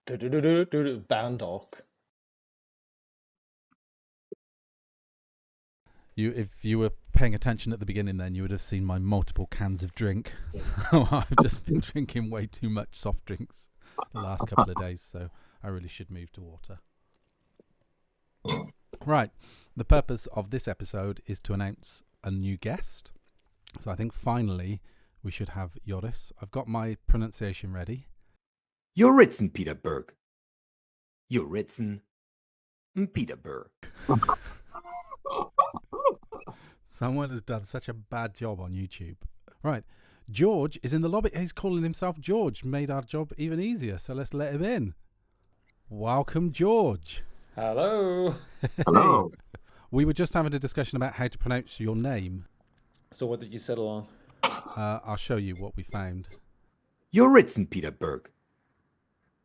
BANDOC. If you were paying attention at the beginning, then you would have seen my multiple cans of drink. I've just been drinking way too much soft drinks the last couple of days, so I really should move to water. Right, the purpose of this episode is to announce a new guest. So I think finally we should have Joris. I've got my pronunciation ready. Joritzen Peterberg. Joritzen Peterberg. Someone has done such a bad job on YouTube. Right, George is in the lobby. He's calling himself George. Made our job even easier, so let's let him in. Welcome, George. Hello. Hello. We were just having a discussion about how to pronounce your name. So what did you settle on? I'll show you what we found. Joritzen Peterberg.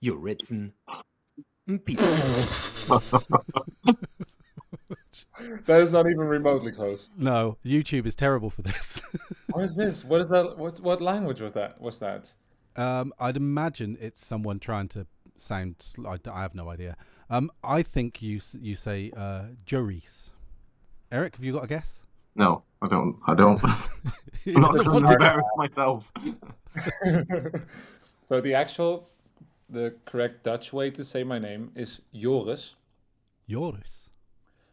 Joritzen Peterberg. That is not even remotely close. No, YouTube is terrible for this. What is this? What is that? What language was that? I'd imagine it's someone trying to sound. I have no idea. I think you say Joris. Eric, have you got a guess? No, I don't. He I'm not doesn't trying want to to embarrass myself. So the correct Dutch way to say my name is Joris. Joris.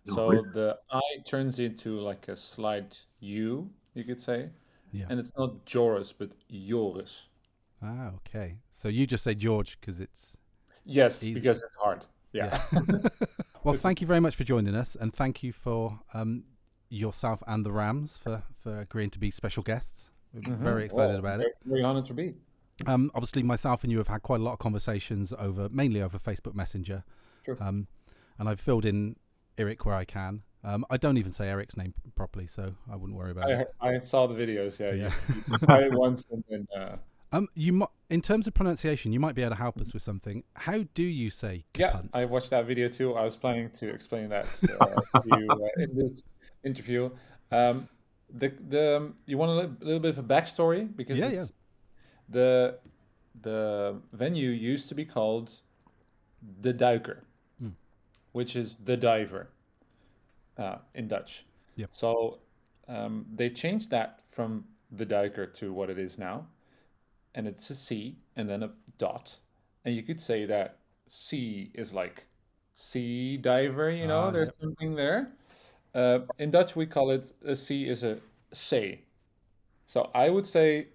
So Joris. the I turns into like a slight U, you could say. Yeah. And it's not Joris, but Joris. Ah, okay. So you just say George because it's Yes, easy. because it's hard. Yeah. Well, thank you very much for joining us, and thank you for yourself and the Rams for agreeing to be special guests. We're very excited about it. Very honored to be. Obviously, myself and you have had quite a lot of conversations mainly over Facebook Messenger. Sure. And I've filled in Erik where I can. I don't even say Eric's name properly, so I wouldn't worry about it. I saw the videos. Yeah, Yeah. You tried it once and then. In terms of pronunciation, you might be able to help us with something. How do you say Yeah, kapunt? I watched that video too. I was planning to explain that to you in this interview. You want a little bit of a backstory because Yeah. the venue used to be called De Duiker, which is the diver in Dutch. Yep. So they changed that from the Duiker to what it is now, and it's a C and then a dot, and you could say that C is like sea diver. There's something there. In Dutch, we call it a C is a C. So I would say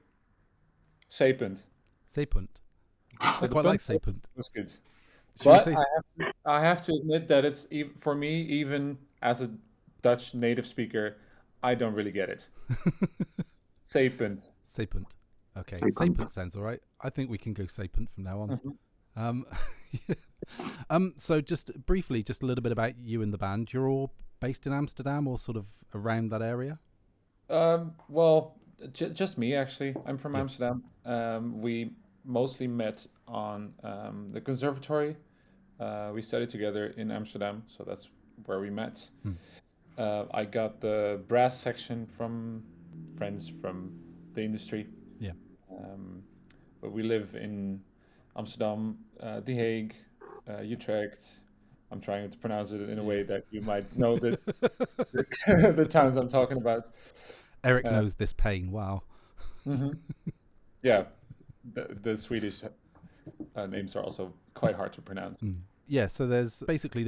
zeepunt. Zeepunt. I quite like zeepunt. That's good. Should we But say I have to admit that it's for me, even as a Dutch native speaker, I don't really get it. Zeepunt. zeepunt? Okay, Zeepunt. zeepunt sounds all right. I think we can go zeepunt from now on. Mhm. So just briefly, just a little bit about you and the band. You're all based in Amsterdam or sort of around that area? Well, just me actually. I'm from Yeah. Amsterdam. We mostly met on the conservatory. We studied together in Amsterdam, so that's where we met. I got the brass section from friends from the industry. Yeah. But we live in Amsterdam, The Hague, Utrecht. I'm trying to pronounce it in a way that you might know the towns I'm talking about. Eric knows this pain. Wow. Yeah, the Swedish names are also quite hard to pronounce. Yeah, so there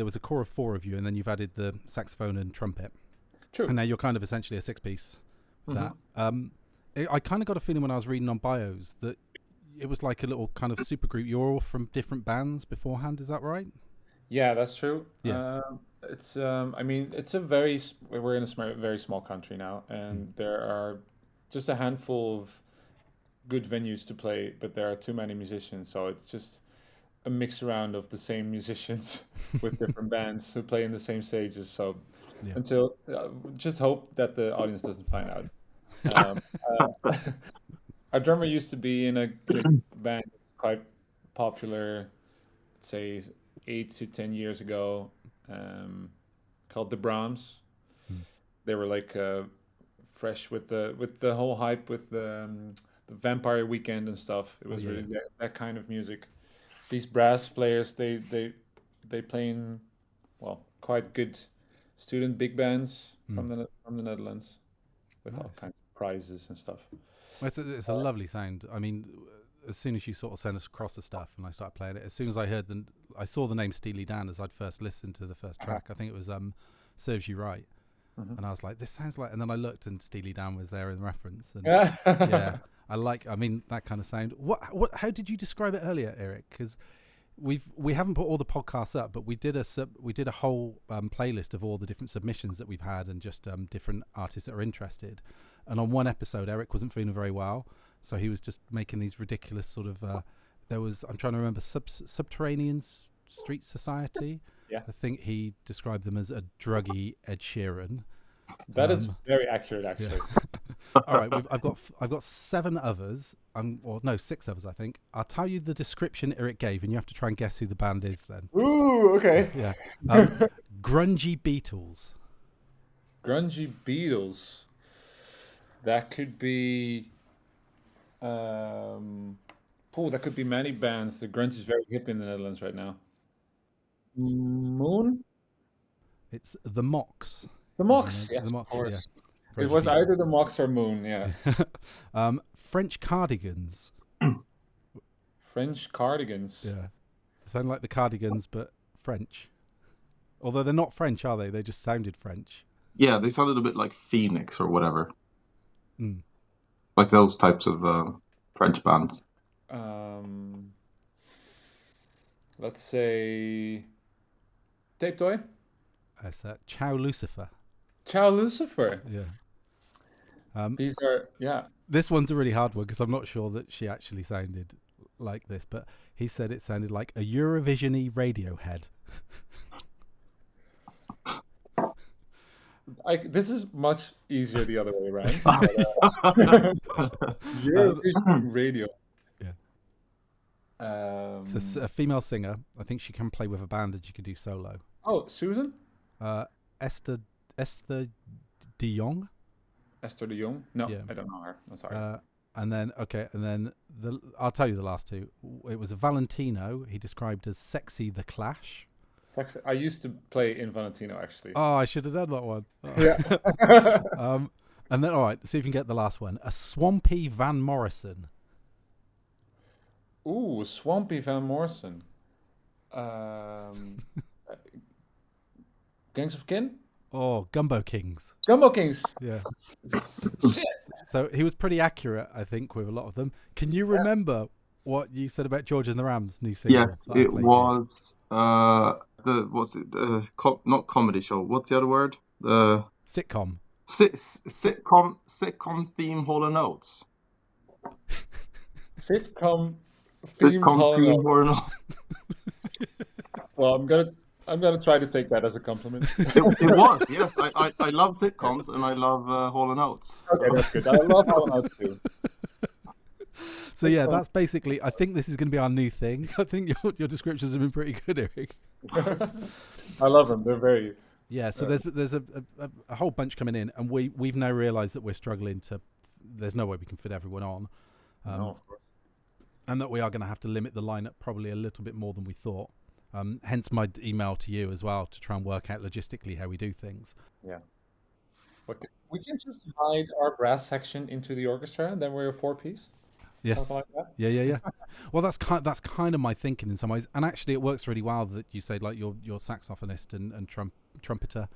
was a core of 4 of you, and then you've added the saxophone and trumpet. True. And now you're kind of essentially a 6-piece. That I kind of got a feeling when I was reading on bios that it was like a little kind of super group. You're all from different bands beforehand, is that right? Yeah, that's true. Yeah. It's we're in a very small country now, and there are just a handful of good venues to play, but there are too many musicians, so it's just a mix around of the same musicians with different bands who play in the same stages. So Yeah. until just hope that the audience doesn't find out. Our drummer used to be in a band quite popular, let's say 8 to 10 years ago, called the Brahms. They were like fresh with the whole hype with the Vampire Weekend and stuff. It was really that kind of music. these brass players, they play in, well, quite good student big bands Mm. from the Netherlands with all Nice. kinds of prizes and stuff. Well, it's a lovely sound. I mean, as soon as you sort of sent us across the stuff and I started playing it, as soon as I saw the name Steely Dan as I'd first listened to the first track. I think it was Serves You Right. Mhm. And I was like, this sounds like, and then I looked and Steely Dan was there in reference. And Yeah. yeah, I mean, that kind of sound. How did you describe it earlier, Eric? Because we haven't put all the podcasts up, but we did a whole playlist of all the different submissions that we've had and just different artists that are interested. And on one episode, Eric wasn't feeling very well, so he was just making these ridiculous sort of. I'm trying to remember Subterranean Street Society. Yeah. I think he described them as a druggy Ed Sheeran. That is very accurate, actually. All right, I've got 7 others. Or no, 6 others, I think. I'll tell you the description Eric gave, and you have to try and guess who the band is. Then. Ooh, okay. Yeah. Grungy Beatles. Grungy Beatles. That could be. That could be many bands. The grunge is very hip in the Netherlands right now. Moon? It's the Mox. The Mox, yes, The of Mox, course. yeah. It was Grungy either the Mox or Moon, yeah. French Cardigans. French Cardigans. Yeah. They sound like the Cardigans, but French. Although they're not French, are they? They just sounded French. Yeah, they sounded a bit like Phoenix or whatever. Mm. Like those types of French bands. Let's say Tape Toy? That's Ciao Lucifer. Ciao Lucifer. Yeah. These are, yeah. This one's a really hard one because I'm not sure that she actually sounded like this, but he said it sounded like a Eurovision-y Radiohead. This is much easier the other way around. Eurovision radio. Yeah. It's a female singer. I think she can play with a band and she can do solo. Oh, Susan? Esther de Jong. Esther de Jong? No, Yeah. I don't know her. I'm sorry. And then I'll tell you the last 2. It was a Valentino. He described as Sexy the Clash. I used to play in Valentino, actually. Oh, I should have done that one. Yeah. And then, all right, see if you can get the last one. A Swampy Van Morrison. Ooh, Swampy Van Morrison. Gangs of Kin? Oh, Gumbo Kings. Gumbo Kings. Yeah. Shit. So he was pretty accurate, I think, with a lot of them. Can you remember what you said about George and the Rams' new single? Yes, it was not comedy show. What's the other word? The sitcom. Sitcom theme Hall and Oates. Sitcom theme Hall and Oates. Well, I'm gonna try to take that as a compliment. It was, yes. I love sitcoms and I love Hall and Oates. Okay, that's good. I love Hall and Oates too. So yeah, that's basically. I think this is going to be our new thing. I think your descriptions have been pretty good, Eric. I love them. They're very. Yeah. So there's a whole bunch coming in, and we've now realised that we're struggling to. There's no way we can fit everyone on. No, of course. And that we are going to have to limit the lineup probably a little bit more than we thought. Hence my email to you as well to try and work out logistically how we do things. Yeah. Okay. We can just hide our brass section into the orchestra, and then we're a 4-piece. Yes. Something like that. Yeah. Well, that's kind of my thinking in some ways, and actually, it works really well that you say like your saxophonist and trumpeter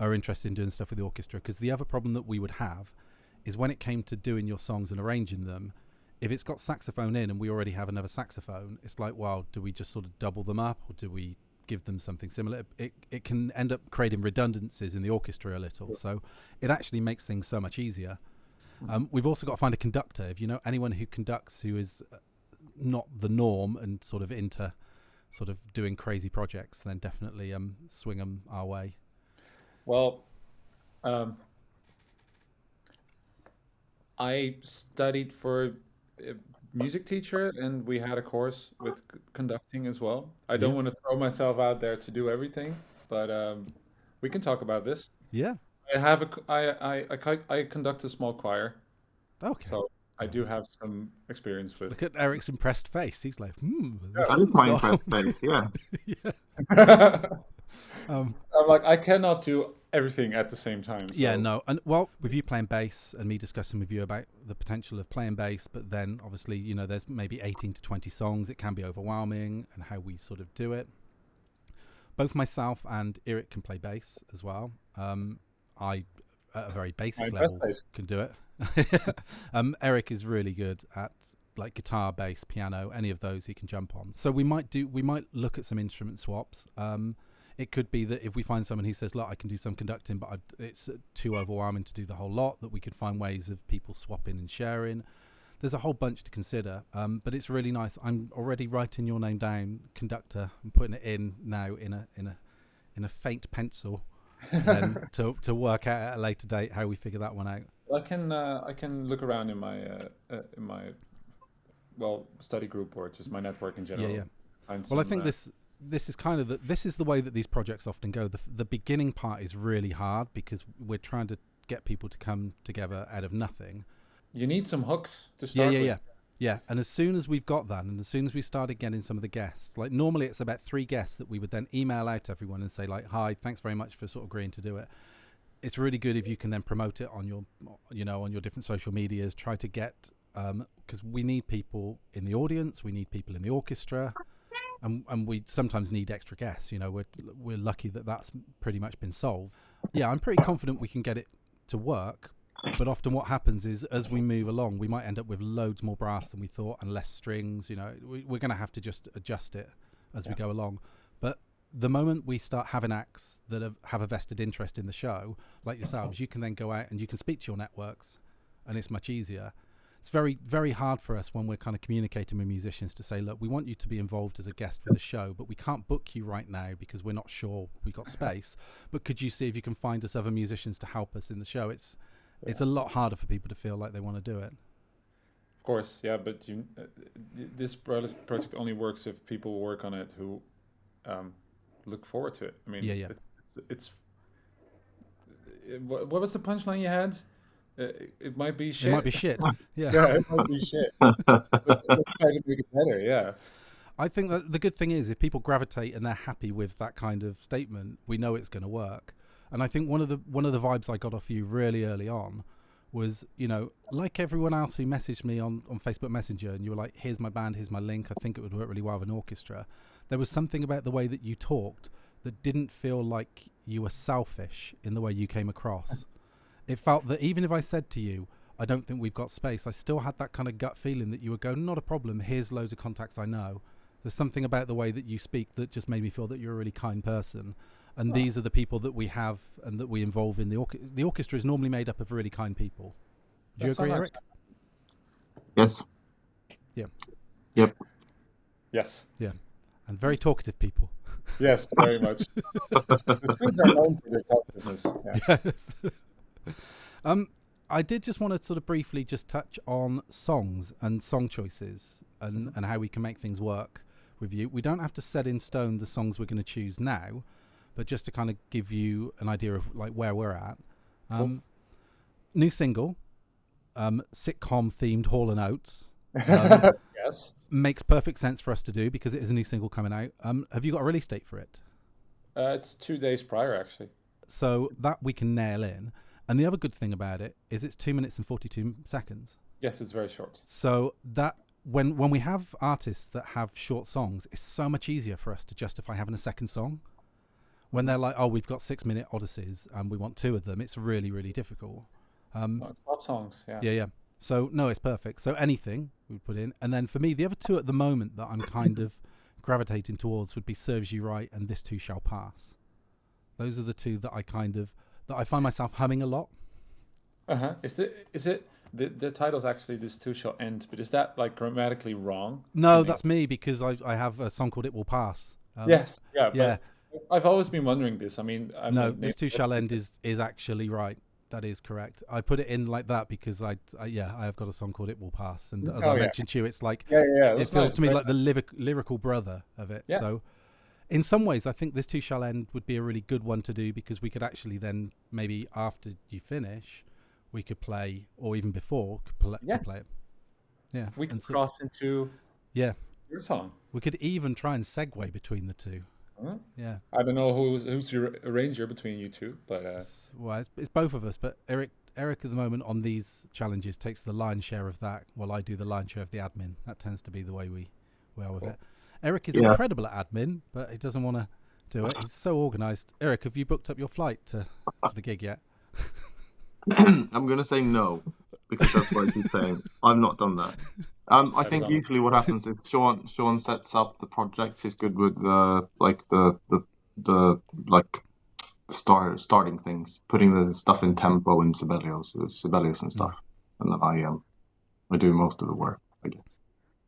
are interested in doing stuff with the orchestra. Because the other problem that we would have is when it came to doing your songs and arranging them, if it's got saxophone in and we already have another saxophone, it's like, well, do we just sort of double them up, or do we give them something similar? It can end up creating redundancies in the orchestra a little, so it actually makes things so much easier. We've also got to find a conductor. If you know anyone who conducts who is not the norm and sort of into sort of doing crazy projects, then definitely swing them our way. Well, I studied for a music teacher, and we had a course with conducting as well. I don't want to throw myself out there to do everything, but we can talk about this. Yeah. I conduct a small choir. Okay. So I do have some experience with. Look at Eric's impressed face. He's like, this That is my song- impressed face, yeah. I'm like, I cannot do everything at the same time. So. Yeah, no. And well, with you playing bass and me discussing with you about the potential of playing bass, but then obviously, you know, there's maybe 18 to 20 songs. It can be overwhelming and how we sort of do it. Both myself and Erik can play bass as well. I, at a very basic level, can do it. Erik is really good at like guitar, bass, piano, any of those he can jump on. So we might look at some instrument swaps. It could be that if we find someone who says, look, I can do some conducting, but it's too overwhelming to do the whole lot, that we could find ways of people swapping and sharing. There's a whole bunch to consider, but it's really nice. I'm already writing your name down, conductor. I'm putting it in now in a faint pencil, and then to work out at a later date how we figure that one out. I can look around in my study group or just my network in general. Yeah. Well, I think this is kind of this is the way that these projects often go. The beginning part is really hard because we're trying to get people to come together out of nothing. You need some hooks to start with. Yeah. And as soon as we've got that, and as soon as we started getting some of the guests, like normally it's about 3 guests that we would then email out to everyone and say like, hi, thanks very much for sort of agreeing to do it. It's really good if you can then promote it on your, on your different social medias. Try to get, because we need people in the audience, we need people in the orchestra, and we sometimes need extra guests. We're lucky that that's pretty much been solved. Yeah, I'm pretty confident we can get it to work. But often what happens is as we move along, we might end up with loads more brass than we thought and less strings. We're going to have to just adjust it as we go along. But the moment we start having acts that have a vested interest in the show, like yourselves, you can then go out and you can speak to your networks, and it's much easier. It's very, very hard for us when we're kind of communicating with musicians to say, look, we want you to be involved as a guest for the show, but we can't book you right now because we're not sure we've got space. But could you see if you can find us other musicians to help us in the show? It's a lot harder for people to feel like they want to do it. Of course, yeah, but this project only works if people work on it who look forward to it. I mean, it's what was the punchline you had? It might be shit. It might be shit. Yeah. Yeah, it might be shit. But let's try to make it better. Yeah. I think that the good thing is if people gravitate and they're happy with that kind of statement, we know it's going to work. And I think one of the vibes I got off you really early on was, like everyone else who messaged me on Facebook Messenger, and you were like, here's my band, here's my link, I think it would work really well with an orchestra. There was something about the way that you talked that didn't feel like you were selfish in the way you came across. It felt that even if I said to you, I don't think we've got space, I still had that kind of gut feeling that you would go, not a problem, here's loads of contacts I know. There's something about the way that you speak that just made me feel that you're a really kind person. And these are the people that we have and that we involve in the orchestra. The orchestra is normally made up of really kind people. Do you agree, Erik? Yes. Yeah. Yep. Yes. Yeah. And very talkative people. Yes, very much. The Swedes are known for their talkativeness. Yeah. Yes. I did just want to sort of briefly just touch on songs and song choices and how we can make things work with you. We don't have to set in stone the songs we're going to choose now, but just to kind of give you an idea of like where we're at. Cool. New single, sitcom themed Hall and Oates. Yes. Makes perfect sense for us to do because it is a new single coming out. Have you got a release date for it? It's 2 days prior, actually. So that we can nail in. And the other good thing about it is it's 2 minutes and 42 seconds. Yes, it's very short. So that when we have artists that have short songs, it's so much easier for us to justify having a second song. When they're like, oh, we've got 6-minute odysseys and we want 2 of them, it's really, really difficult. It's pop songs, yeah. Yeah. So, no, it's perfect. So anything we put in. And then for me, the other 2 at the moment that I'm kind of gravitating towards would be Serves You Right and This Too Shall Pass. Those are the 2 that I find myself humming a lot. Uh-huh. Is it the title's actually This Too Shall End, but is that like grammatically wrong? No, that's me because I have a song called It Will Pass. Yes, yeah. Yeah. I've always been wondering this. I mean, This Too Shall End is actually right. That is correct. I put it in like that because I have got a song called It Will Pass, and as I mentioned to you, it's like it feels to me like the lyrical brother of it. Yeah. So in some ways, I think This Too Shall End would be a really good one to do because we could actually then maybe after you finish, we could play, or even before could play it. Yeah. We can And so, cross into yeah, your song. we could even try and segue between the two. Huh? Yeah. I don't know who's your arranger between you two, but It's both of us, but Eric at the moment on these challenges takes the lion's share of that, while I do the lion's share of the admin. That tends to be the way we are with Cool. it. Eric is Yeah. incredible at admin, but he doesn't want to do it. He's so organised. Eric, have you booked up your flight to the gig yet? I'm gonna say no because that's what I keep saying. I've not done that. I That is think on- usually what happens is Sean sets up the projects. He's good with the like starting things, putting the stuff in tempo in Sibelius and stuff, and then I do most of the work, I guess.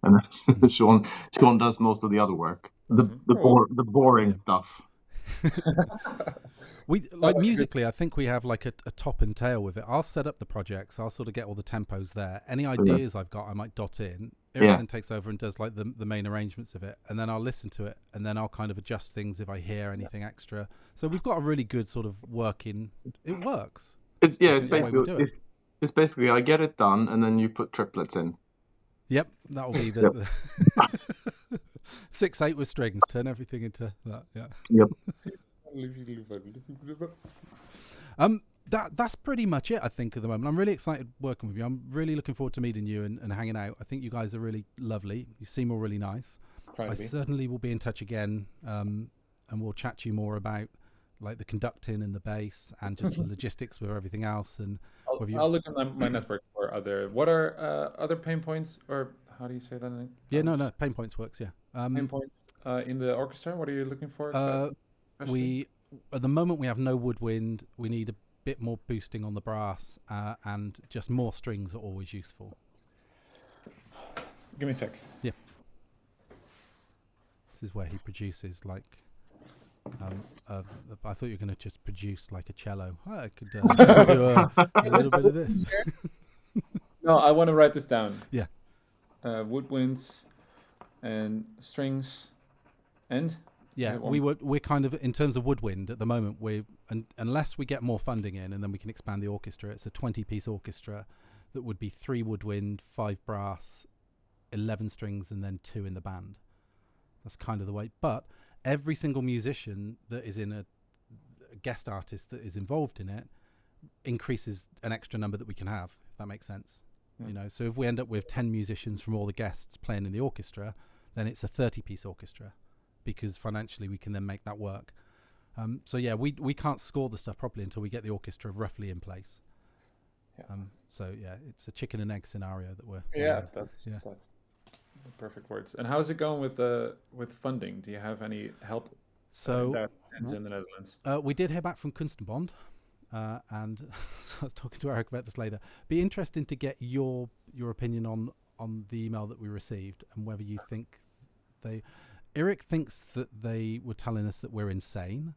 And then Sean does most of the other work, the boring stuff. We like like a good- musically. I think we have like a top and tail with it. I'll set up the projects. I'll sort of get all the tempos there. Any ideas I've got, I might dot in. Eric Yeah. then takes over and does like the main arrangements of it, and then I'll listen to it, and then I'll kind of adjust things if I hear anything extra. So we've got a really good sort of working. It works. It's I think the way we do it. it's basically I get it done, and then you put triplets in. Yep, that'll be the 6/8 with strings. Turn everything into that. Yeah. Yep. That's pretty much it, I think, at the moment. I'm really excited working with you. I'm really looking forward to meeting you and hanging out. I think you guys are really lovely. You seem all really nice. Try to I be. certainly will be in touch again, and we'll chat to you more about like the conducting and the bass and just the logistics with everything else. And whether you- I'll look at my network for what are other pain points, or how do you say that? yeah, no, pain points works. Yeah. Pain points in the orchestra. What are you looking for? especially? We at the moment we have no woodwind. We need a bit more boosting on the brass, and just more strings are always useful. Give me a sec. This is where he produces like. I thought you were going to just produce like a cello. I could do a little bit of this. No, I want to write this down. Yeah. Woodwinds and strings and Yeah, we're kind of in terms of woodwind at the moment. Unless we get more funding in, and then we can expand the orchestra. It's a 20-piece orchestra that would be 3 woodwind, 5 brass, 11 strings, and then 2 in the band. That's kind of the way. But every single musician that is in a guest artist that is involved in it increases an extra number that we can have. If that makes sense. Yeah. You know, so if we end up with 10 musicians from all the guests playing in the orchestra, then it's a 30-piece orchestra. Because financially we can then make that work. So yeah, we can't score the stuff properly until we get the orchestra roughly in place. Yeah. So yeah, it's a chicken and egg scenario that we're yeah, in. that's Yeah. that's the perfect words. And how's it going with funding? Do you have any help? in So that sense in the Netherlands. we did hear back from Kunstenbond, and so I was talking to Eric about this later. Be interesting to get your opinion on the email that we received and whether you think Eric thinks that they were telling us that we're insane.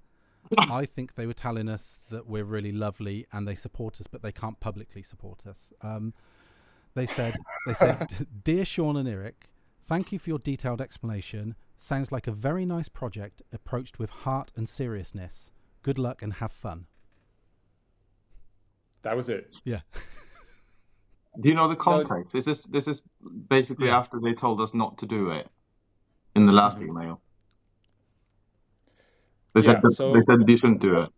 I think they were telling us that we're really lovely and they support us, but they can't publicly support us. They said, "Dear Shaun and Erik, thank you for your detailed explanation. Sounds like a very nice project approached with heart and seriousness. Good luck and have fun." That was it. Yeah. Do you know the context? This is basically after they told us not to do it in the last email. They said you shouldn't do it.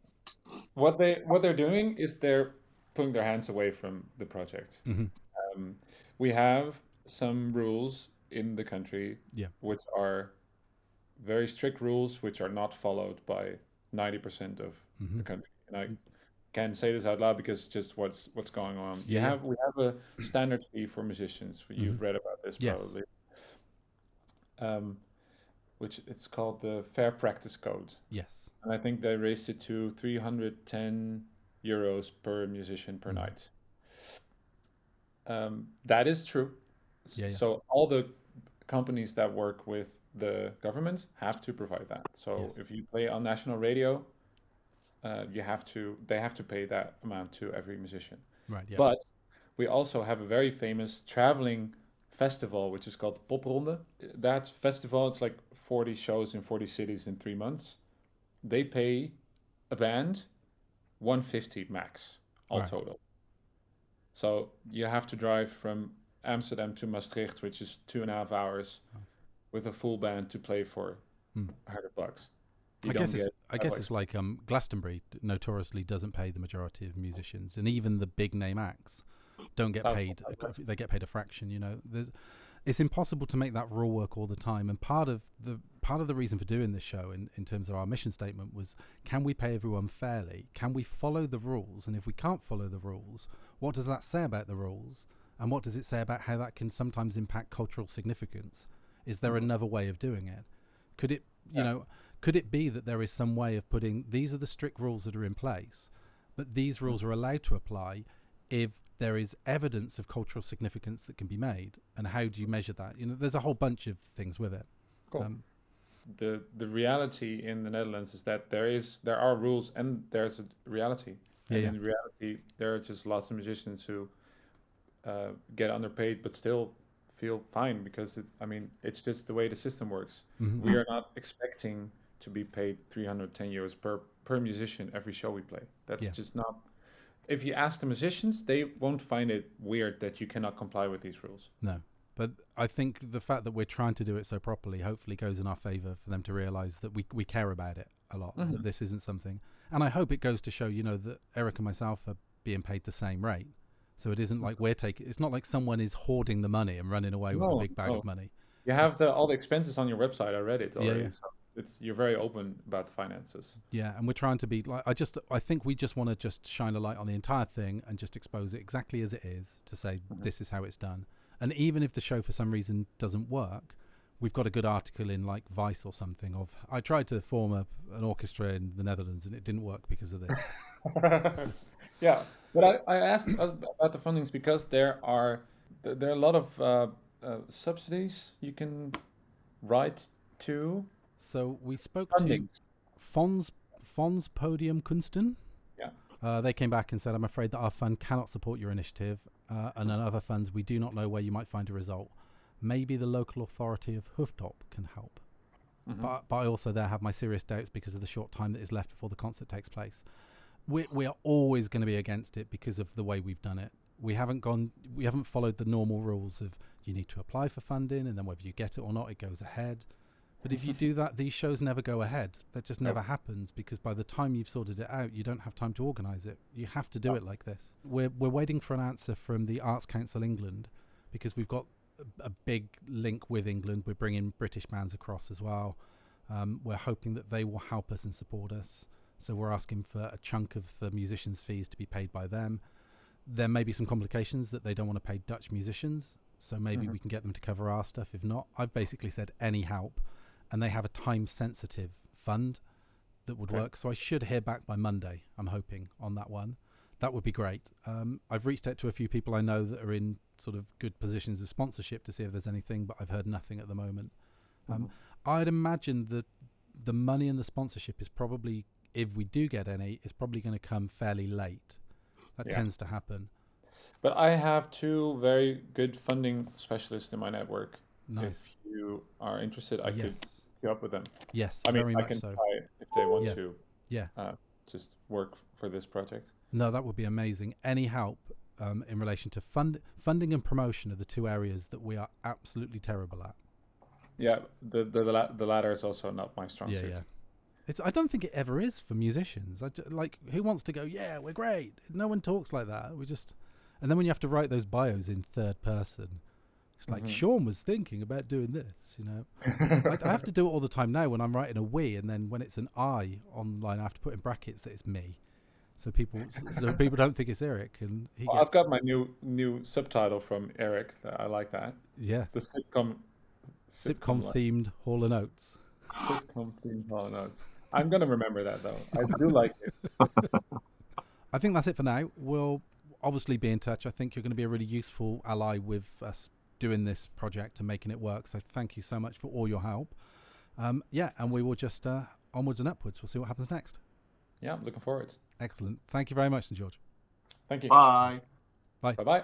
What they're doing is they're pulling their hands away from the project. Mm-hmm. We have some rules in the country, which are very strict rules, which are not followed by 90% of the country. And I can't say this out loud because it's just what's going on. We have a standard fee for musicians. You've read about this probably. Which it's called the Fair Practice Code. Yes. And I think they raised it to 310 euros per musician per night. That is true. So all the companies that work with the government have to provide that. So if you play on national radio, they have to pay that amount to every musician. Right. Yeah. But we also have a very famous traveling festival, which is called Popronde. That festival, it's like 40 shows in 40 cities in 3 months. They pay a band 150 max all total. So you have to drive from Amsterdam to Maastricht, which is 2.5 hours, with a full band to play for $100. You don't get. I guess it's like Glastonbury notoriously doesn't pay the majority of musicians, and even the big name acts don't get paid. They get paid a fraction. You know, it's impossible to make that rule work all the time. And part of the reason for doing this show, in terms of our mission statement, was: can we pay everyone fairly? Can we follow the rules? And if we can't follow the rules, what does that say about the rules? And what does it say about how that can sometimes impact cultural significance? Is there another way of doing it? Could it, could it be that there is some way of putting, these are the strict rules that are in place, but these rules are allowed to apply if there is evidence of cultural significance that can be made? And how do you measure that? There's a whole bunch of things with it. Cool. The reality in the Netherlands is that there are rules and there's a reality. And in reality, there are just lots of musicians who get underpaid but still feel fine, because it's just the way the system works. We are not expecting to be paid 310 euros per musician every show we play. That's just not. If you ask the musicians, they won't find it weird that you cannot comply with these rules. No, but I think the fact that we're trying to do it so properly hopefully goes in our favor for them to realize that we care about it a lot, that this isn't something. And I hope it goes to show, that Erik and myself are being paid the same rate. So it isn't like it's not like someone is hoarding the money and running away with a big bag of money. You have all the expenses on your website. I read it already. Yeah. So you're very open about the finances. Yeah, and we're trying to be like, I think we just want to just shine a light on the entire thing and just expose it exactly as it is, to say this is how it's done. And even if the show for some reason doesn't work, we've got a good article in like Vice or something of, I tried to form an orchestra in the Netherlands and it didn't work because of this. Yeah, but I asked about the fundings because there are a lot of subsidies you can write to. So we spoke Fundings. to Fonds Podium Kunsten. Yeah. They came back and said, I'm afraid that our fund cannot support your initiative, and in other funds we do not know where you might find a result. Maybe the local authority of Hoofddorp can help. But I also there have my serious doubts because of the short time that is left before the concert takes place. We are always going to be against it because of the way we've done it. We haven't followed the normal rules of you need to apply for funding, and then whether you get it or not, it goes ahead. But if you do that, these shows never go ahead. That just never happens, because by the time you've sorted it out, you don't have time to organise it. You have to do it like this. We're waiting for an answer from the Arts Council England, because we've got a big link with England. We're bringing British bands across as well. We're hoping that they will help us and support us. So we're asking for a chunk of the musicians' fees to be paid by them. There may be some complications that they don't want to pay Dutch musicians, so maybe we can get them to cover our stuff. If not, I've basically said any help, and they have a time-sensitive fund that would work. So I should hear back by Monday, I'm hoping, on that one. That would be great. I've reached out to a few people I know that are in sort of good positions of sponsorship to see if there's anything, but I've heard nothing at the moment. I'd imagine that the money and the sponsorship is probably, if we do get any, it's probably going to come fairly late. That tends to happen. But I have 2 very good funding specialists in my network. Nice. If you are interested, I could hook you up with them. Yes, I mean, very I much can so. try if they want to. Yeah. Just work for this project. No, that would be amazing. Any help in relation to funding and promotion are the 2 areas that we are absolutely terrible at. Yeah, the latter is also not my strong suit. Yeah. I don't think it ever is for musicians. Who wants to go, yeah, we're great? No one talks like that. And then when you have to write those bios in third person, it's like, Shaun was thinking about doing this, I have to do it all the time now when I'm writing a we, and then when it's an I online, I have to put in brackets that it's me. So people don't think it's Erik. And I've got my new subtitle from Erik. I like that. Yeah. The sitcom themed Hall & Oates. Sitcom themed Hall & Oates. I'm going to remember that, though. I do like it. I think that's it for now. We'll obviously be in touch. I think you're going to be a really useful ally with us doing this project and making it work. So thank you so much for all your help. And we will just onwards and upwards. We'll see what happens next. Yeah, I'm looking forward. Excellent. Thank you very much, St. George. Thank you. Bye. Bye. Bye-bye.